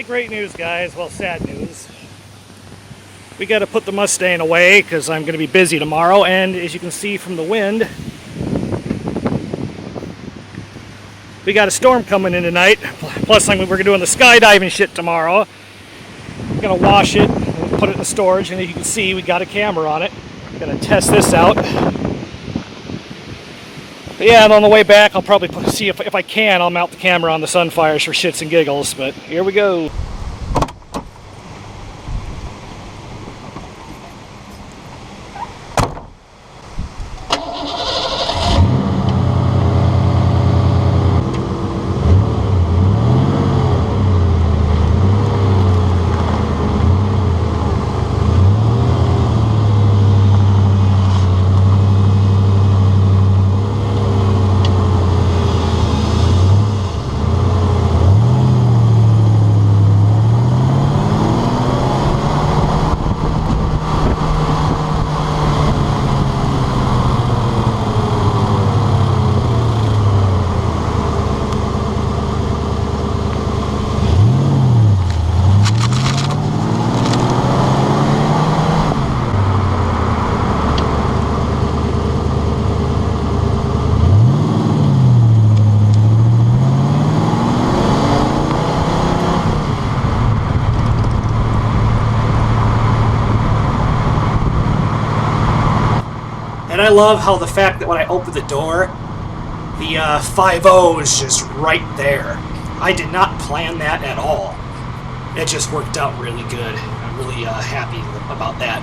Great news, guys. Well, sad news. We got to put the Mustang away because I'm going to be busy tomorrow, and as you can see from the wind, we got a storm coming in tonight. Plus, we're doing the skydiving shit tomorrow. I'm going to wash it and put it in storage, and as you can see, we got a camera on it. I'm going to test this out. But yeah, and on the way back, I'll probably see if I can, I'll mount the camera on the Sunfires for shits and giggles. But here we go. And I love how the fact that when I open the door, the 5.0 is just right there. I did not plan that at all. It just worked out really good. I'm really happy about that.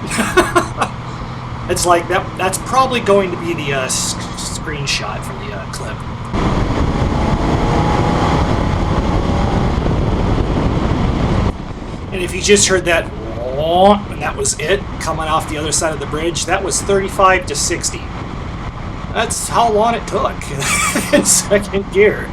It's like that's probably going to be the screenshot from the clip. And if you just heard that, and that was it, coming off the other side of the bridge, that was 35 to 60. That's how long it took in second gear.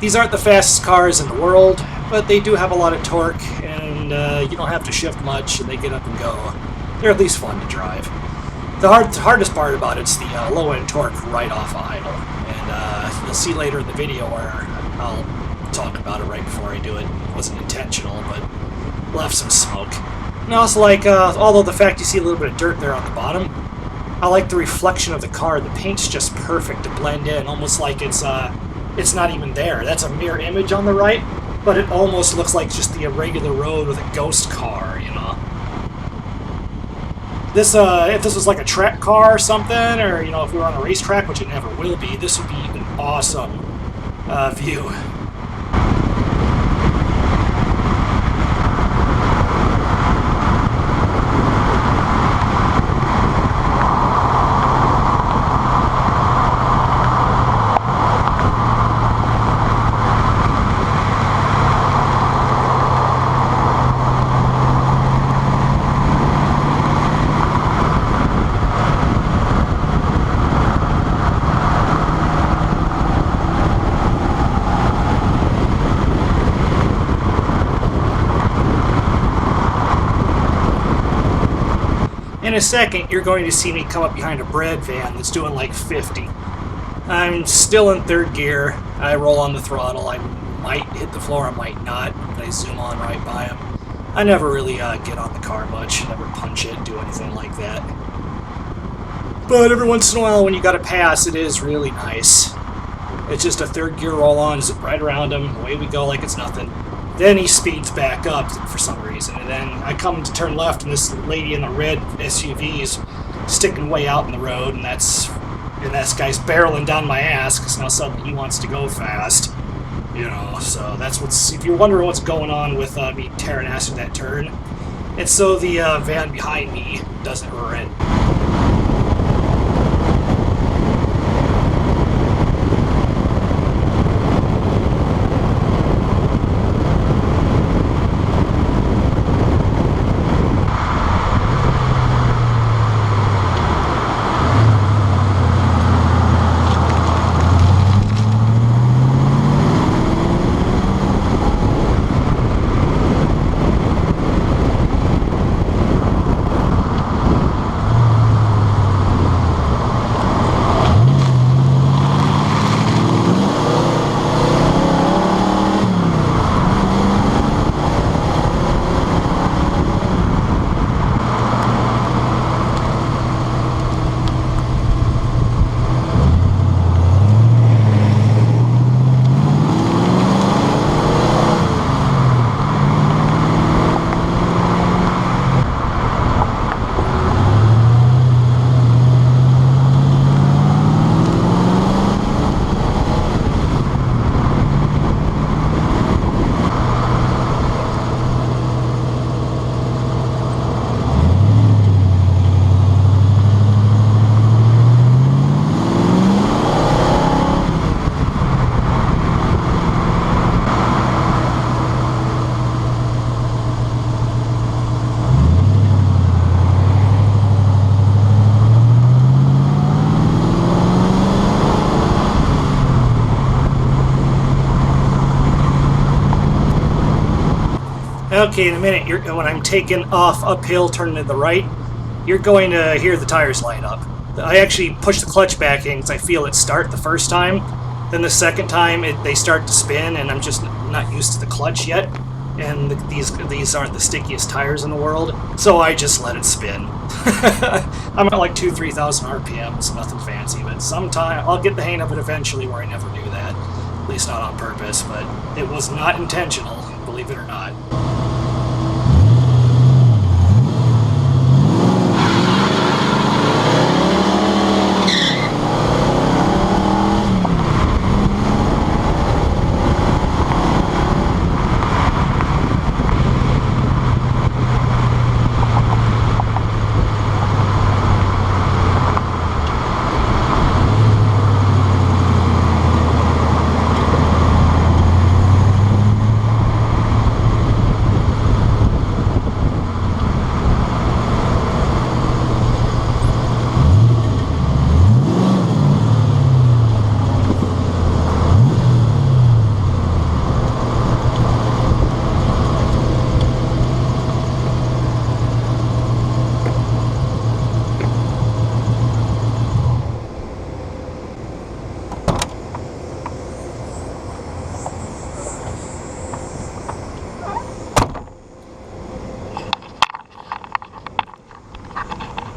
These aren't the fastest cars in the world, but they do have a lot of torque, and you don't have to shift much, and they get up and go. They're at least fun to drive. The hardest part about it's the low-end torque right off of idle, and you'll see later in the video where I'll talk about it right before I do it. It wasn't intentional, but left some smoke. And I also like, although the fact you see a little bit of dirt there on the bottom, I like the reflection of the car. The paint's just perfect to blend in, almost like it's not even there. That's a mirror image on the right, but it almost looks like just the irregular road with a ghost car, you know. This, if this was like a track car or something, or, you know, if we were on a racetrack, which it never will be, this would be an awesome view. In a second, you're going to see me come up behind a bread van that's doing like 50. I'm still in third gear. I roll on the throttle. I might hit the floor, I might not. I zoom on right by him. I never really get on the car much, never punch it, do anything like that. But every once in a while, when you got to pass, it is really nice. It's just a third gear roll on, zip right around him, away we go like it's nothing. Then he speeds back up for some reason, and then I come to turn left, and this lady in the red SUV is sticking way out in the road, and this guy's barreling down my ass because now suddenly he wants to go fast, you know. So that's what's, if you're wondering what's going on with me tearing ass in that turn, it's so the van behind me doesn't rear end. Okay, in a minute, when I'm taking off uphill, turning to the right, you're going to hear the tires light up. I actually push the clutch back in because I feel it start the first time. Then the second time, they start to spin, and I'm just not used to the clutch yet. And these aren't the stickiest tires in the world, so I just let it spin. I'm at like 2,000-3,000 RPMs, nothing fancy, but sometime I'll get the hang of it eventually where I never do that. At least not on purpose, but it was not intentional, believe it or not.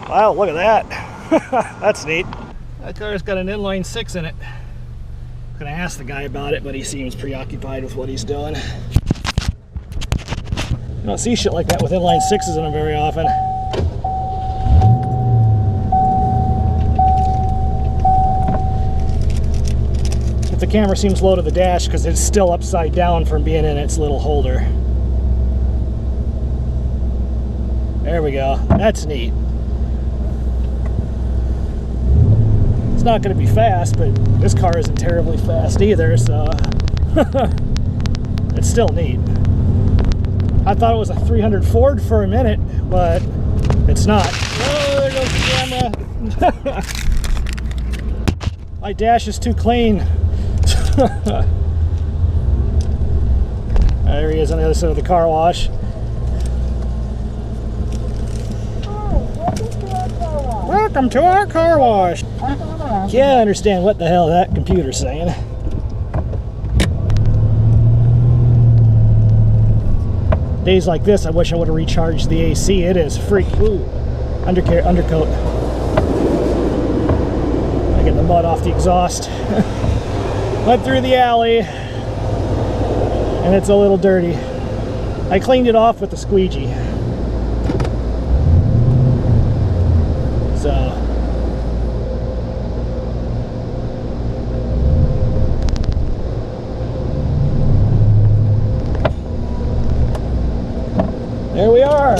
Wow, look at that. That's neat. That car's got an inline 6 in it. I'm gonna ask the guy about it, but he seems preoccupied with what he's doing. You don't see shit like that with inline 6s in them very often. If the camera seems low to the dash because it's still upside down from being in its little holder. There we go. That's neat. It's not going to be fast, but this car isn't terribly fast either, so it's still neat. I thought it was a 300 Ford for a minute, but it's not. Oh, there goes the camera. My dash is too clean. There he is on the other side of the car wash. Welcome to our car wash. Can't understand what the hell that computer's saying. Days like this, I wish I would have recharged the AC. It is freak. Ooh, undercoat. I get the mud off the exhaust. Went through the alley, and it's a little dirty. I cleaned it off with the squeegee. So. There we are.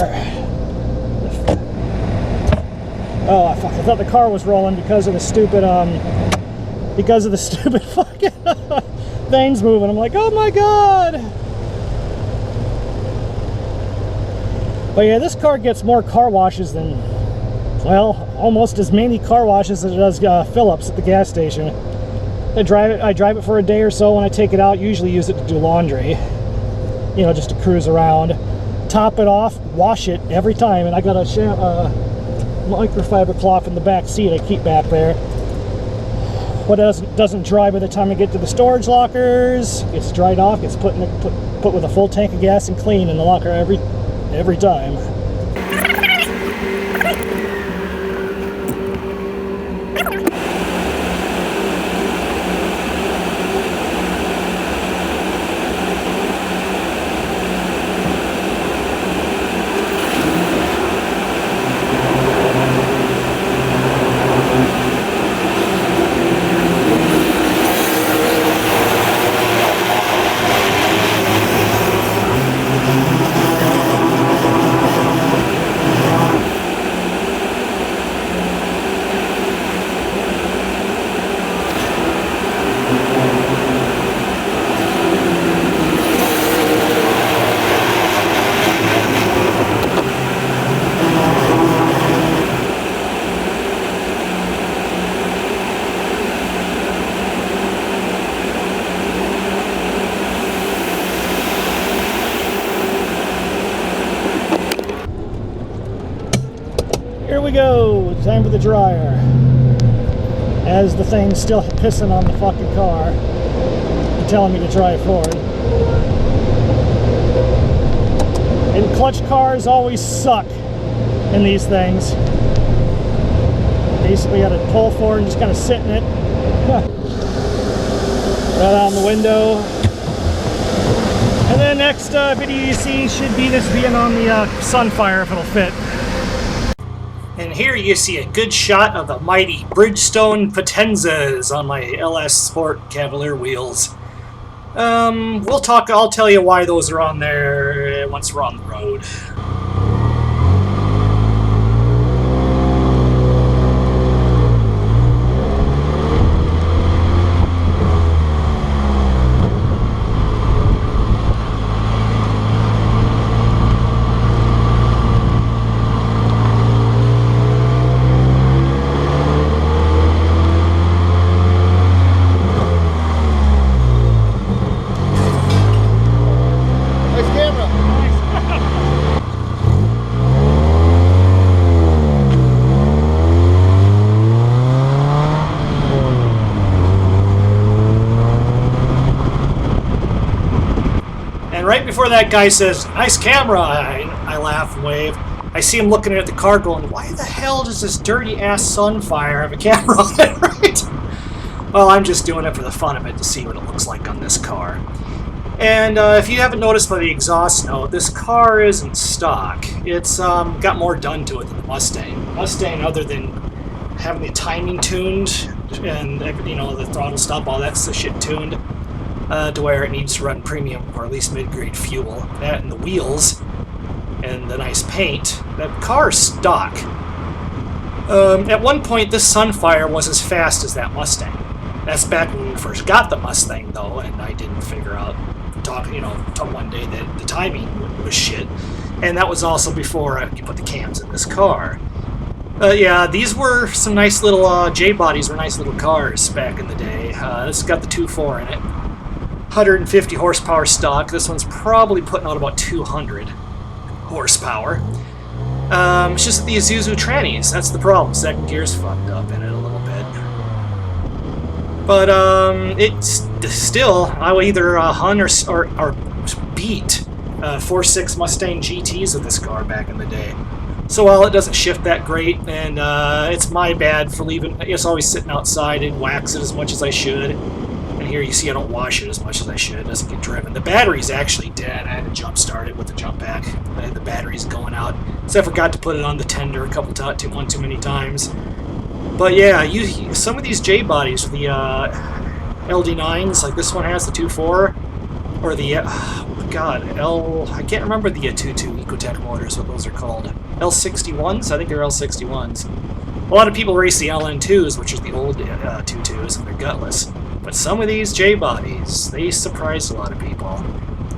Oh, fuck! I thought the car was rolling because of the stupid fucking things moving. I'm like, oh my god! But yeah, this car gets more car washes than, well, almost as many car washes as it does fill-ups at the gas station. I drive it for a day or so. When I take it out, usually use it to do laundry. You know, just to cruise around. Top it off, wash it every time, and I got a microfiber cloth in the back seat I keep back there. What doesn't dry by the time I get to the storage lockers, gets dried off, gets put with a full tank of gas and clean in the locker every time. time for the dryer. As the thing's still pissing on the fucking car and telling me to drive forward. And clutch cars always suck in these things. Basically, got to pull forward and just kind of sit in it. Right out the window. And then next video you see should be this being on the Sunfire if it'll fit. And here you see a good shot of the mighty Bridgestone Potenzas on my LS Sport Cavalier wheels. I'll tell you why those are on there once we're on the road. And right before that guy says, "Nice camera," I laugh and wave. I see him looking at the car going, "Why the hell does this dirty-ass Sunfire have a camera on it?" Right? Well, I'm just doing it for the fun of it to see what it looks like on this car. And if you haven't noticed by the exhaust note, this car isn't stock. It's got more done to it than the Mustang. The Mustang, other than having the timing tuned and the throttle stop, all that shit tuned, to where it needs to run premium or at least mid-grade fuel. That and the wheels and the nice paint. That car's stock. At one point, this Sunfire was as fast as that Mustang. That's back when we first got the Mustang, though, and I didn't figure out, till one day that the timing was shit. And that was also before you put the cams in this car. Yeah, these were some nice little J-bodies, were nice little cars back in the day. This has got the 2.4 in it. 150 horsepower stock. This one's probably putting out about 200 horsepower. It's just the Isuzu trannies. That's the problem. Second gear's fucked up in it a little bit. But it's still, I will either hunt or beat 4.6 Mustang GTs with this car back in the day. So while it doesn't shift that great, and it's my bad for leaving, it's always sitting outside and wax it as much as I should. And here you see I don't wash it as much as I should. It doesn't get driven. The battery's actually dead. I had to jump start it with the jump pack. The battery's going out. So I forgot to put it on the tender a couple times, one too many times. But yeah, some of these J bodies, the LD9s, like this one has the 2.4, or the I can't remember the 2.2 Ecotech motors, what those are called. L61s? I think they're L61s. A lot of people race the LN2s, which are the old 2.2s, and they're gutless. But some of these J-bodies, they surprised a lot of people.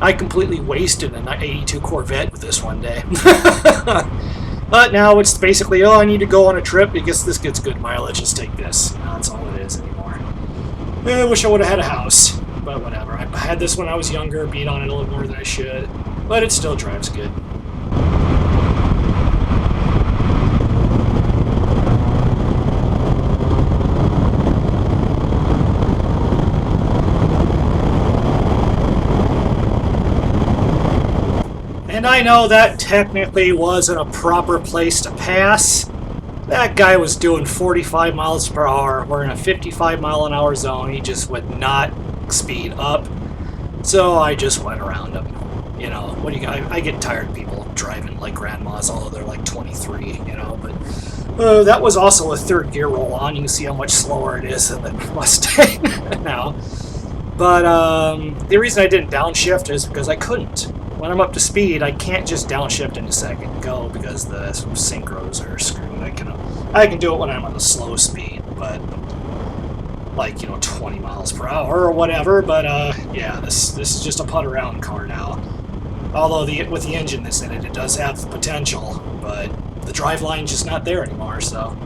I completely wasted an 82 Corvette with this one day. But now it's basically, I need to go on a trip because this gets good mileage, let's take this. That's all it is anymore. I wish I would have had a house, but whatever. I had this when I was younger, beat on it a little more than I should, but it still drives good. And I know that technically wasn't a proper place to pass. That guy was doing 45 miles per hour. We're in a 55 mile an hour zone. He just would not speed up. So I just went around him. You know, what do you? I get tired of people driving like grandmas, although they're like 23. You know, but that was also a third gear roll on. You can see how much slower it is than the Mustang now. But the reason I didn't downshift is because I couldn't. When I'm up to speed, I can't just downshift in a second go because the synchros are screwed. I can do it when I'm on a slow speed, but like 20 miles per hour or whatever. But yeah, this is just a putt around car now. Although with the engine that's in it, it does have the potential, but the driveline's just not there anymore. So.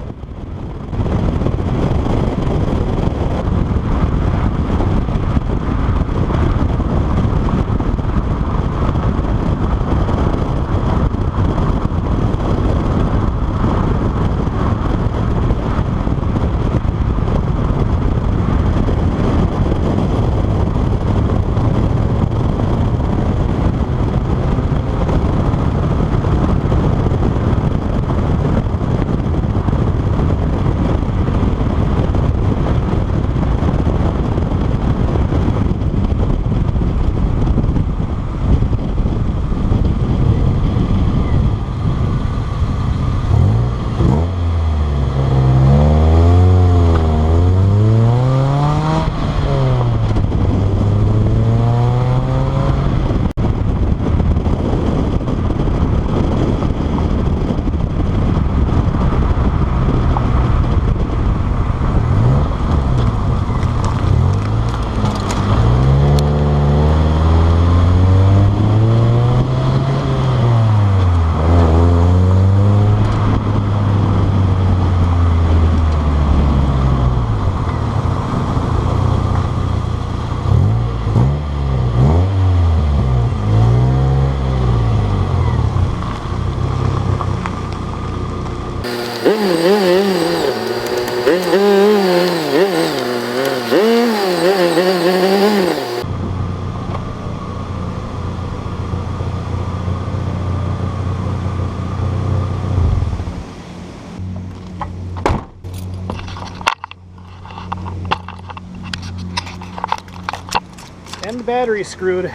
And the battery's screwed.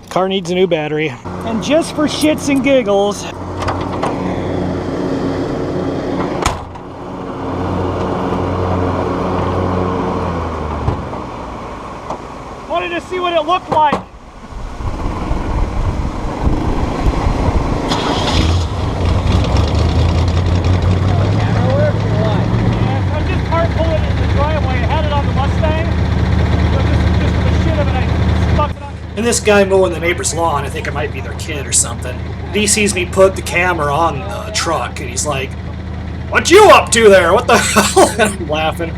Car needs a new battery. And just for shits and giggles, wanted to see what it looked like. Yeah, I'm just carpooling in the driveway. I had it on the Mustang. So just for the shit of it, I stuck it on. And this guy mowing the neighbor's lawn, I think it might be their kid or something. He sees me put the camera on the truck, and he's like, "What you up to there? What the hell?" And I'm laughing.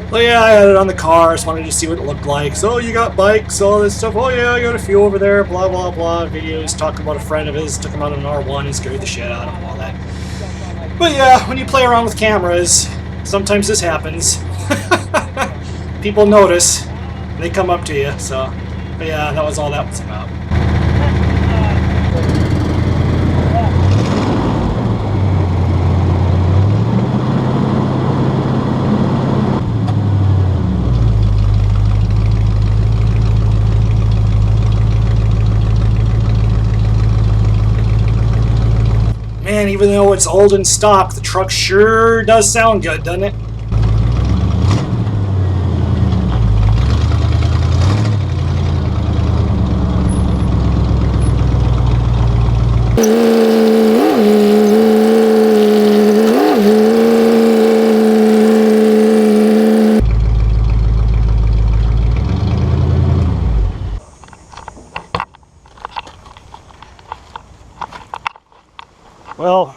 Well, yeah, I had it on the car. Just wanted to see what it looked like. So you got bikes, all this stuff. Oh yeah, I got a few over there. Blah blah blah. Videos talking about a friend of his took him out on an R1 and scared the shit out of him. All that. But yeah, when you play around with cameras, sometimes this happens. People notice. And they come up to you. So, but yeah, that was all that was about. Man, even though it's old and stock, the truck sure does sound good, doesn't it? Well,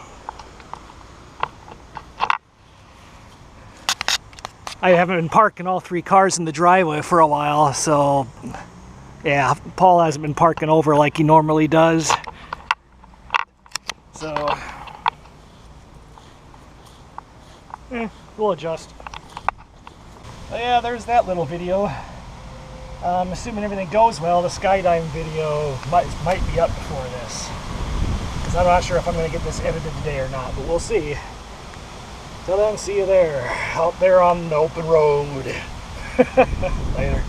I haven't been parking all three cars in the driveway for a while, so yeah, Paul hasn't been parking over like he normally does. So, we'll adjust. But yeah, there's that little video. Assuming everything goes well, the skydiving video might be up before this. Because I'm not sure if I'm going to get this edited today or not, but we'll see. Till then, see you there, out there on the open road. Later.